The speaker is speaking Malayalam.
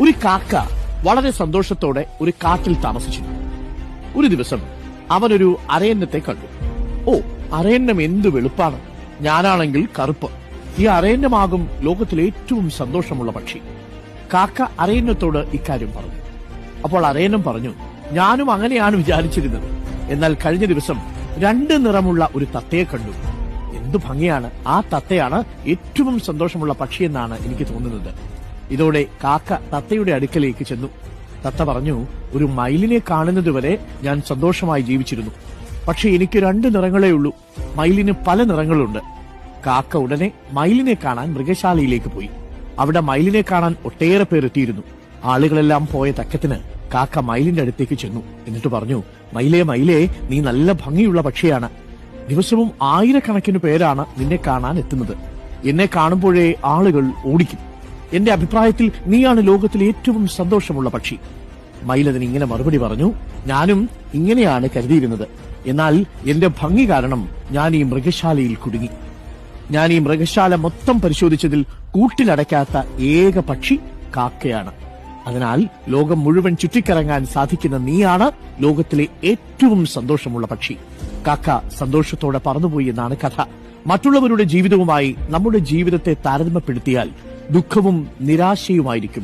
ഒരു കാക്ക വളരെ സന്തോഷത്തോടെ ഒരു കാട്ടിൽ താമസിച്ചിരുന്നു. ഒരു ദിവസം അവനൊരു അരയന്നത്തെ കണ്ടു. ഓ, അരയന്നം എന്തു വെളുപ്പാണ്! ഞാനാണെങ്കിൽ കറുപ്പ്. ഈ അരയന്നമാകും ലോകത്തിലെ ഏറ്റവും സന്തോഷമുള്ള പക്ഷി. കാക്ക അരയന്നത്തോട് ഇക്കാര്യം പറഞ്ഞു. അപ്പോൾ അരയന്നം പറഞ്ഞു, ഞാനും അങ്ങനെയാണ് വിചാരിച്ചിരുന്നത്. എന്നാൽ കഴിഞ്ഞ ദിവസം 2 നിറമുള്ള ഒരു തത്തയെ കണ്ടു. എന്തു ഭംഗിയാണ്! ആ തത്തയാണ് ഏറ്റവും സന്തോഷമുള്ള പക്ഷിയെന്നാണ് എനിക്ക് തോന്നുന്നത്. ഇതോടെ കാക്ക തത്തയുടെ അടുക്കലേക്ക് ചെന്നു. തത്ത പറഞ്ഞു, ഒരു മയിലിനെ കാണുന്നതുവരെ ഞാൻ സന്തോഷമായി ജീവിച്ചിരുന്നു. പക്ഷെ എനിക്ക് 2 നിറങ്ങളേ ഉള്ളൂ. മയിലിന് പല നിറങ്ങളുണ്ട്. കാക്ക ഉടനെ മയിലിനെ കാണാൻ മൃഗശാലയിലേക്ക് പോയി. അവിടെ മയിലിനെ കാണാൻ ഒട്ടേറെ പേർ എത്തിയിരുന്നു. ആളുകളെല്ലാം പോയ തക്കത്തിന് കാക്ക മയിലിന്റെ അടുത്തേക്ക് ചെന്നു. എന്നിട്ട് പറഞ്ഞു, മയിലേ മയിലേ, നീ നല്ല ഭംഗിയുള്ള പക്ഷിയാണ്. ദിവസവും 1000കണക്കിന് പേരാണ് നിന്നെ കാണാൻ എത്തുന്നത്. എന്നെ കാണുമ്പോഴേ ആളുകൾ ഓടിക്കും. എന്റെ അഭിപ്രായത്തിൽ നീയാണ് ലോകത്തിലെ ഏറ്റവും സന്തോഷമുള്ള പക്ഷി. മയിലതിന് ഇങ്ങനെ മറുപടി പറഞ്ഞു, ഞാനും ഇങ്ങനെയാണ് കരുതിയിരുന്നത്. എന്നാൽ എന്റെ ഭംഗി കാരണം ഞാൻ ഈ മൃഗശാലയിൽ കുടുങ്ങി. ഞാൻ ഈ മൃഗശാല മൊത്തം പരിശോധിച്ചതിൽ കൂട്ടിലടയ്ക്കാത്ത ഏക പക്ഷി കാക്കയാണ്. അതിനാൽ ലോകം മുഴുവൻ ചുറ്റിക്കറങ്ങാൻ സാധിക്കുന്ന നീയാണ് ലോകത്തിലെ ഏറ്റവും സന്തോഷമുള്ള പക്ഷി. കാക്ക സന്തോഷത്തോടെ പറന്നുപോയി എന്നാണ് കഥ. മറ്റുള്ളവരുടെ ജീവിതവുമായി നമ്മുടെ ജീവിതത്തെ താരതമ്യപ്പെടുത്തിയാൽ ദുഃഖവും നിരാശയുമായിരിക്കും